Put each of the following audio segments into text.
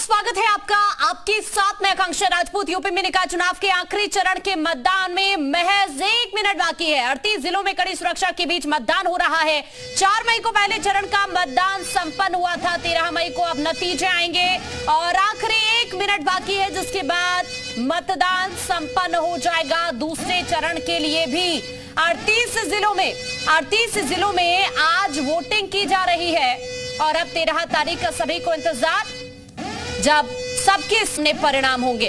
स्वागत है आपका आपके साथ। मैं आकांक्षा राजपूत। यूपी में निकाय चुनाव के आखिरी चरण के मतदान में महज 1 मिनट बाकी है। 38 जिलों में कड़ी सुरक्षा के बीच मतदान हो रहा है। 4 मई को पहले चरण का मतदान संपन्न हुआ था। 13 मई को अब नतीजे आएंगे और आखिरी 1 मिनट बाकी है, जिसके बाद मतदान संपन्न हो जाएगा। दूसरे चरण के लिए भी 38 जिलों में आज वोटिंग की जा रही है और अब 13 तारीख का सभी को इंतजार, जब सबके सामने परिणाम होंगे।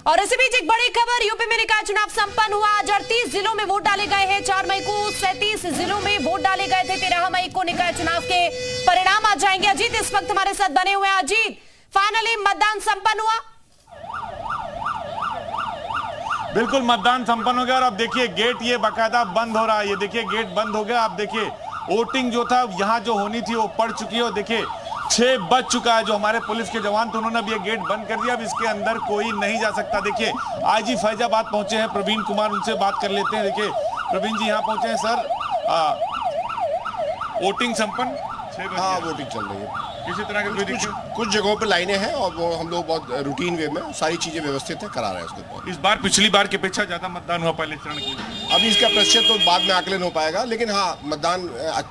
और इसी बीच एक बड़ी खबर, यूपी में निकाय चुनाव संपन्न हुआ। आज 38 जिलों में वोट डाले गए हैं। 4 मई को 37 जिलों में वोट डाले गए थे। 13 मई को निकाय चुनाव के परिणाम आ जाएंगे। अजीत इस वक्त हमारे साथ बने हुए हैं। अजीत, फाइनली मतदान संपन्न हुआ? बिल्कुल, मतदान संपन्न हो गया और अब देखिए गेट ये बाकायदा बंद हो रहा है। ये देखिए गेट बंद हो गया। अब देखिए वोटिंग जो था यहाँ जो होनी थी वो पड़ चुकी है और देखिए 6 बज चुका है। जो हमारे पुलिस के जवान थे उन्होंने अब ये गेट बंद कर दिया। अब इसके अंदर कोई नहीं जा सकता। देखिए आईजी फैजाबाद पहुंचे हैं प्रवीण कुमार, उनसे बात कर लेते हैं। देखिए प्रवीण जी यहाँ पहुंचे हैं। सर, वोटिंग संपन्न? 6 बजे? हाँ, वोटिंग चल रही है। किसी तरह के कुछ जगहों पे लाइनें हैं और वो हम लोग बहुत रूटीन वे में सारी चीजें व्यवस्थित है करा रहे हैं उसके ऊपर। इस बार पिछली बार की अपेक्षा ज्यादा मतदान हुआ पहले चरण की? अभी इसका प्रतिशत तो बाद में आकलन हो पाएगा, लेकिन हाँ, मतदान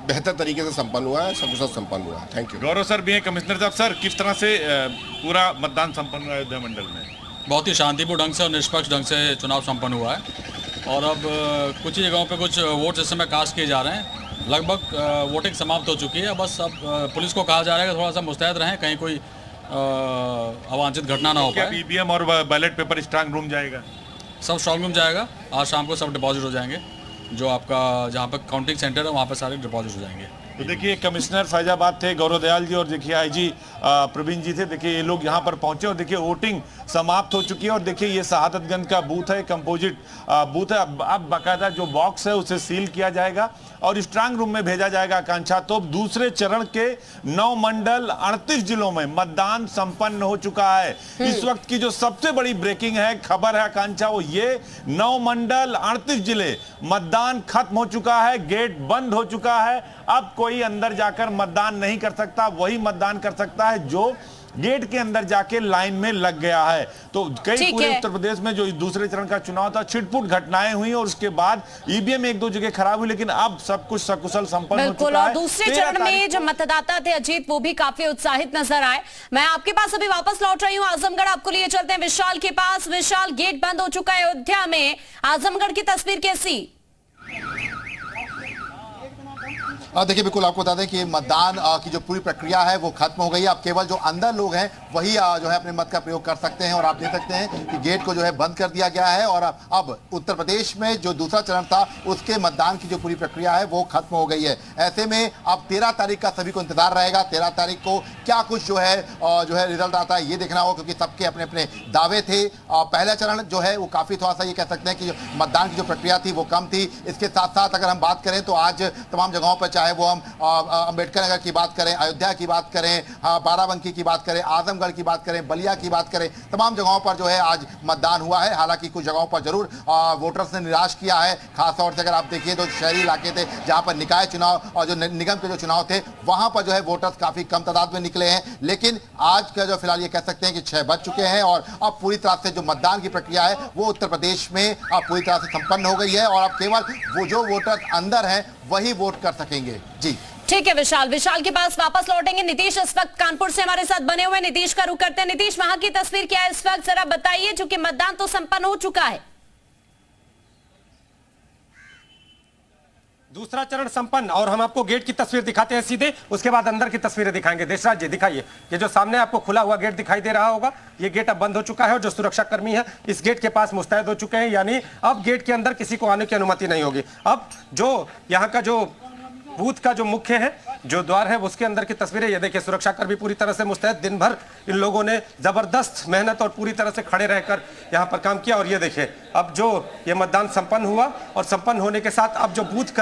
बेहतर तरीके से संपन्न हुआ है, सकुशल संपन्न हुआ है। Thank you. गौरव सर भी हैं, कमिश्नर साहब। सर, किस तरह से पूरा मतदान संपन्न हुआ अयोध्या मंडल में? बहुत ही शांतिपूर्ण ढंग से और निष्पक्ष ढंग से चुनाव संपन्न हुआ है और अब कुछ ही जगहों पे कुछ वोट इस समय कास्ट किए जा रहे हैं। लगभग वोटिंग समाप्त हो चुकी है। बस अब पुलिस को कहा जा रहा है कि थोड़ा सा मुस्तैद रहें, कहीं कोई अवांछित घटना ना हो पाए। ईवीएम और बैलेट पेपर स्ट्रांग रूम जाएगा? सब स्ट्रांग रूम जाएगा। आज शाम को सब डिपॉजिट हो जाएंगे। जो आपका जहाँ पर काउंटिंग सेंटर है वहाँ पर सारे डिपॉजिट हो जाएंगे। तो देखिए कमिश्नर फैजाबाद थे गौरव दयाल जी और देखिए आईजी प्रवीण जी थे। देखिए ये लोग यहाँ पर पहुंचे और देखिए वोटिंग समाप्त हो चुकी है और देखिए ये शहादतगंज का बूथ है, कंपोजिट बूथ है। अब बाकायदा जो बॉक्स है उसे सील किया जाएगा और स्ट्रांग रूम में भेजा जाएगा आकांक्षा। तो दूसरे चरण के 9 मंडल 38 जिलों में मतदान संपन्न हो चुका है। इस वक्त की जो सबसे बड़ी ब्रेकिंग है खबर है आकांक्षा, वो ये 9 मंडल 38 जिले मतदान खत्म हो चुका है, गेट बंद हो चुका है। अब कोई अंदर जाकर मतदान नहीं कर सकता, वही मतदान कर सकता है जो गेट के अंदर जाके लाइन में लग गया है। तो कई पूरे उत्तर प्रदेश में जो दूसरे चरण का चुनाव था छिटपुट घटनाएं हुई और उसके बाद ईवीएम 1-2 जगह खराब हुई, लेकिन अब सब कुछ सकुशल संपन्न हो चुका है। दूसरे चरण में जो मतदाता थे अजीत, वो भी काफी उत्साहित नजर आए। मैं आपके पास अभी वापस लौट रही हूँ आजमगढ़, आपको लिए चलते हैं विशाल के पास। विशाल, गेट बंद हो चुका है अयोध्या में, आजमगढ़ की तस्वीर कैसी? देखिए, बिल्कुल आपको बता दें कि मतदान की जो पूरी प्रक्रिया है वो खत्म हो गई है। अब केवल जो अंदर लोग हैं वही जो है अपने मत का प्रयोग कर सकते हैं और आप देख सकते हैं कि गेट को जो है बंद कर दिया गया है और अब उत्तर प्रदेश में जो दूसरा चरण था उसके मतदान की जो पूरी प्रक्रिया है वो खत्म हो गई है। ऐसे में अब 13 तारीख का सभी को इंतजार रहेगा। 13 तारीख को क्या कुछ जो है रिजल्ट आता है ये देखना होगा, क्योंकि सबके अपने अपने दावे थे। पहला चरण जो है वो काफी थोड़ा सा ये कह सकते हैं कि मतदान की जो प्रक्रिया थी वो कम थी। इसके साथ साथ अगर हम बात करें तो आज तमाम जगहों पर, चाहे वो हम अंबेडकर नगर की बात करें, अयोध्या की बात करें, बाराबंकी की बात करें, आजमगढ़ की बात करें, बलिया की बात करें, तमाम जगहों पर जो है आज मतदान हुआ है। हालांकि कुछ जगहों पर जरूर वोटर्स ने निराश किया है। खासतौर से अगर आप देखिए तो शहरी इलाके थे जहां पर निकाय चुनाव और जो निगम के जो चुनाव थे वहां पर जो है वोटर्स काफी कम तादाद में निकले हैं। लेकिन आज का जो फिलहाल ये कह सकते हैं कि 6 बज चुके हैं और अब पूरी तरह से जो मतदान की प्रक्रिया है वो उत्तर प्रदेश में अब पूरी तरह से संपन्न हो गई है और अब केवल वो जो वोटर्स अंदर हैं वही वोट कर सकेंगे। जी ठीक है विशाल के पास वापस लौटेंगे। नीतीश इस वक्त कानपुर से हमारे साथ बने हुए, नीतीश का रुख करते हैं। नीतीश, वहां की तस्वीर क्या है इस वक्त, जरा बताइए, चूंकि मतदान तो संपन्न हो चुका है। दूसरा चरण संपन्न और हम आपको गेट की तस्वीर दिखाते हैं सीधे, उसके बाद अंदर की तस्वीरें दिखाएंगे। देशराज जी दिखाइए, ये जो सामने आपको खुला हुआ गेट दिखाई दे रहा होगा, ये गेट अब बंद हो चुका है और जो सुरक्षा कर्मी है इस गेट के पास मुस्तैद हो चुके हैं, यानी अब गेट के अंदर किसी को आने की अनुमति नहीं होगी। अब जो यहाँ का जो बूथ का जो मुख्य है, जो द्वार है, उसके अंदर की तस्वीरें ये देखिए। सुरक्षा कर्मी पूरी तरह से मुस्तैद, दिन भर इन लोगों ने जबरदस्त मेहनत और पूरी तरह से खड़े रहकर यहाँ पर काम किया और ये देखिए अब जो ये मतदान संपन्न हुआ और संपन्न होने के साथ अब जो बूथ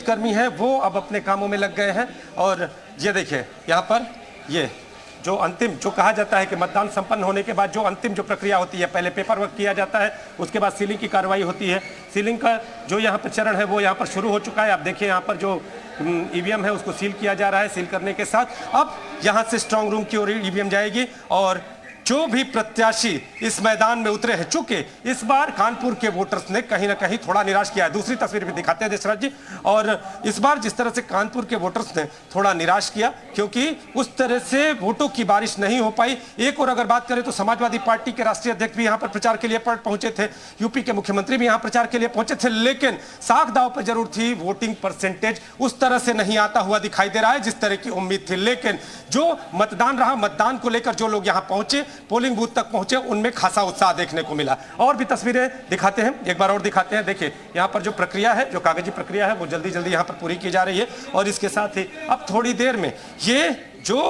कर्मी है वो अब अपने कामों में लग गए हैं और ये देखिए यहाँ पर ये जो अंतिम जो कहा जाता है कि मतदान संपन्न होने के बाद जो अंतिम जो प्रक्रिया होती है, पहले पेपर वर्क किया जाता है, उसके बाद सीलिंग की कार्रवाई होती है। सीलिंग का जो यहाँ पर चरण है वो यहाँ पर शुरू हो चुका है। आप देखिए यहाँ पर जो ईवीएम है उसको सील किया जा रहा है। सील करने के साथ अब यहाँ से स्ट्रांग रूम की ओर ईवीएम जाएगी और जो भी प्रत्याशी इस मैदान में उतरे हैं, चूंकि इस बार कानपुर के वोटर्स ने कहीं ना कहीं थोड़ा निराश किया है। दूसरी तस्वीर भी दिखाते हैं देशराज जी। और इस बार जिस तरह से कानपुर के वोटर्स ने थोड़ा निराश किया, क्योंकि उस तरह से वोटों की बारिश नहीं हो पाई। एक और अगर बात करें तो समाजवादी पार्टी के राष्ट्रीय अध्यक्ष भी यहाँ पर प्रचार के लिए पहुंचे थे, यूपी के मुख्यमंत्री भी यहाँ प्रचार के लिए पहुंचे थे, लेकिन साख दांव पर जरूर थी। वोटिंग परसेंटेज उस तरह से नहीं आता हुआ दिखाई दे रहा है जिस तरह की उम्मीद थी। लेकिन जो मतदान रहा, मतदान को लेकर जो लोग यहाँ पहुंचे, पोलिंग बूथ तक पहुंचे, उनमें खासा उत्साह देखने को मिला। और भी तस्वीरें दिखाते हैं, एक बार और दिखाते हैं। देखिए यहाँ पर जो प्रक्रिया है, जो कागजी प्रक्रिया है, वो जल्दी जल्दी यहाँ पर पूरी की जा रही है। और इसके साथ ही अब थोड़ी देर में ये जो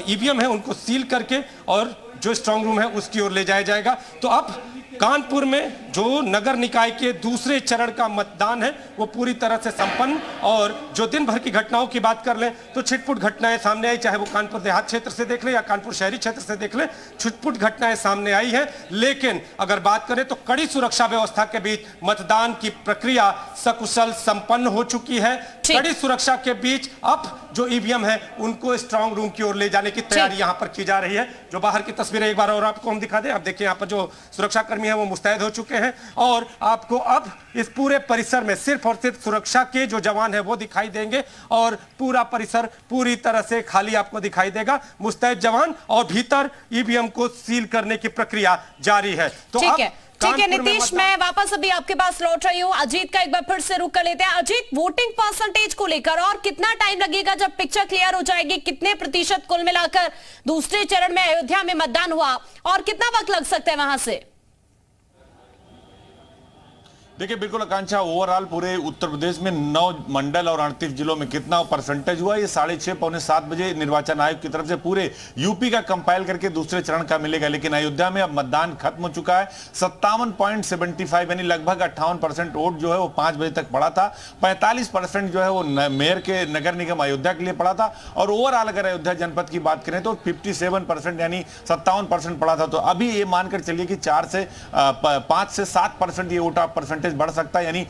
ईवीएम है उनको सील करके और जो स्ट्रांग रूम है उसकी ओर ले जाया जाएगा। तो अब कानपुर में जो नगर निकाय के दूसरे चरण का मतदान है वो पूरी तरह से संपन्न। और जो दिन भर की घटनाओं की बात कर लें तो छिटपुट घटनाएं सामने आई, चाहे वो कानपुर देहात क्षेत्र से देख लें या कानपुर शहरी क्षेत्र से देख लें, छिटपुट घटनाएं सामने आई हैं। लेकिन अगर बात करें तो कड़ी सुरक्षा व्यवस्था के बीच मतदान की प्रक्रिया सकुशल संपन्न हो चुकी है। कड़ी सुरक्षा के बीच अब जो ईवीएम है उनको स्ट्रांग रूम की ओर ले जाने की तैयारी यहां पर की जा रही है। जो बाहर की तस्वीरें एक बार और आपको हम दिखा दें। आप देखिए यहाँ पर जो सुरक्षाकर्मी है वो मुस्तैद हो चुके हैं और आपको अब इस पूरे परिसर में सिर्फ और सिर्फ सुरक्षा के जो जवान है वो दिखाई देंगे और पूरा परिसर पूरी तरह से खाली आपको दिखाई देगा। मुस्तैद जवान और भीतर ईवीएम को सील करने की प्रक्रिया जारी है। तो ठीक है नीतीश, मैं वापस अभी आपके पास लौट रही हूँ। अजीत का एक बार फिर से रुक कर लेते हैं। अजीत, वोटिंग परसेंटेज को लेकर और कितना टाइम लगेगा जब पिक्चर क्लियर हो जाएगी? कितने प्रतिशत कुल मिलाकर दूसरे चरण में अयोध्या में मतदान हुआ और कितना वक्त लग सकता है वहां से? देखिए बिल्कुल आकांक्षा, ओवरऑल पूरे उत्तर प्रदेश में 9 मंडल और 38 जिलों में कितना परसेंटेज हुआ, ये 6:30 पौने 7 बजे निर्वाचन आयोग की तरफ से पूरे यूपी का कंपाइल करके दूसरे चरण का मिलेगा। लेकिन अयोध्या में अब मतदान खत्म हो चुका है। 57.75 यानी लगभग 58% वोट जो है वो 5 बजे तक पड़ा था। 45% जो है वो मेयर के नगर निगम अयोध्या के लिए पड़ा था। और ओवरऑल अगर अयोध्या जनपद की बात करें तो 57% यानी 57% पड़ा था। तो अभी ये मानकर चलिए कि 5 से 7% ये वोट परसेंटेज बढ़ सकता है, यानी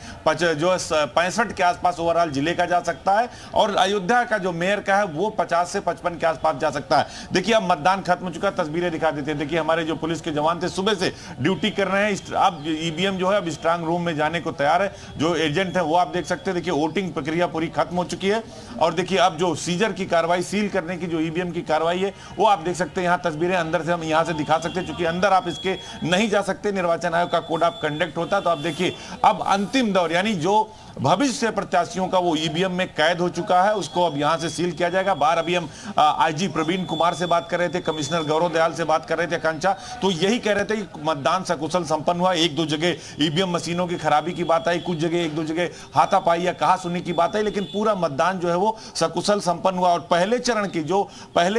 जो 65 के आसपास ओवरऑल जिले का जा सकता है। और अयोध्या का जो मेयर का है वो 50 से 55 के आसपास जा सकता है। देखिए अब मतदान खत्म हो चुका है, तस्वीरें दिखा देते हैं। देखिए हमारे जो पुलिस के जवान थे सुबह से ड्यूटी कर रहे हैं। अब ईवीएम जो है अब स्ट्रांग रूम में जाने को तैयार है। जो एजेंट है वो आप देख सकते हैं। देखिए वोटिंग प्रक्रिया पूरी खत्म हो चुकी है। और देखिए अब जो सीजर की कार्रवाई, सील करने की जो ईवीएम की कार्रवाई है वो आप देख सकते हैं। यहाँ तस्वीरें अंदर से हम यहाँ से दिखा सकते हैं, क्योंकि अंदर आप इसके नहीं जा सकते, निर्वाचन आयोग का कोड ऑफ कंडक्ट होता है। तो आप देखिए अब अंतिम दौर, यानी जो भविष्य प्रत्याशियों का वो ईवीएम में कैद हो चुका है, उसको अब यहां से सील किया जाएगा। बाहर अभी हम आईजी प्रवीण कुमार से बात कर रहे थे, कमिश्नर गौरव दयाल से बात कर रहे थे आकांक्षा, तो यही कह रहे थे कि मतदान सकुशल संपन्न हुआ। 1-2 जगह ईवीएम मशीनों की खराबी की बात आई, कुछ जगह 1-2 जगह हाथापाई या कहा सुनी की बात आई, लेकिन पूरा मतदान जो है वो सकुशल संपन्न हुआ। और पहले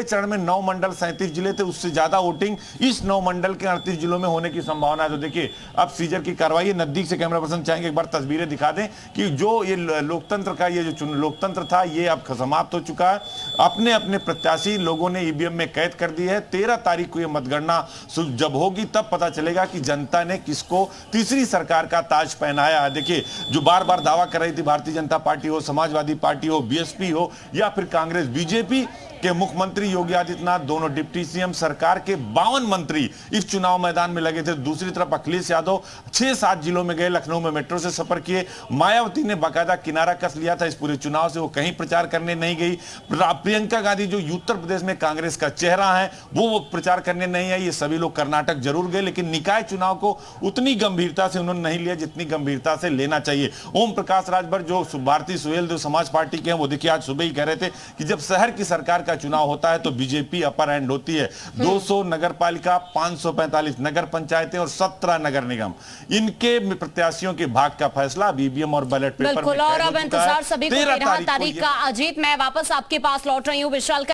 चरण में 9 मंडल 37 जिले थे, उससे ज्यादा वोटिंग इस 9 मंडल के 38 जिलों में होने की संभावना है। तो देखिए अब सीजर की कार्रवाई, नजदीक से कैमरा पर्सन चाहेंगे एक बार तस्वीरें दिखा दें कि जो ये लोकतंत्र का ये जो लोकतंत्र था ये अब समाप्त हो चुका है। अपने अपने प्रत्याशी लोगों ने ईवीएम में कैद कर दी है। 13 तारीख को ये मतगणना जब होगी तब पता चलेगा कि जनता ने किसको तीसरी सरकार का ताज पहनाया है। देखिए जो बार बार दावा कर रही थी भारतीय जनता पार्टी हो, समाजवादी पार्टी हो, बीएसपी हो या फिर कांग्रेस, बीजेपी के मुख्यमंत्री योगी आदित्यनाथ, दोनों डिप्टी सीएम, सरकार के 52 मंत्री इस चुनाव मैदान में लगे थे। दूसरी तरफ अखिलेश यादव 6-7 जिलों में गए, लखनऊ में मेट्रो से सफर किए। मायावती ने बाकायदा किनारा कस लिया था इस पूरे चुनाव से, वो कहीं प्रचार करने नहीं गई। प्रियंका गांधी जो उत्तर प्रदेश में कांग्रेस का चेहरा है वो प्रचार करने नहीं आई। ये सभी लोग कर्नाटक जरूर गए, लेकिन निकाय चुनाव को उतनी गंभीरता से उन्होंने नहीं लिया जितनी गंभीरता से लेना चाहिए। ओम प्रकाश राजभर जो भारतीय सुहेल जो समाज पार्टी के हैं, वो देखिए आज सुबह ही कह रहे थे कि जब शहर की सरकार का चुनाव होता है तो बीजेपी अपर हैंड होती है। 200 नगर पालिका, 545 नगर पंचायतें और 17 नगर निगम, इनके प्रत्याशियों के भाग का फैसला ईवीएम और बैलेट पेपर में और अब इंतजार सभी को 13 तारीख का। अजीत, मैं वापस आपके पास लौट रही हूँ। विशाल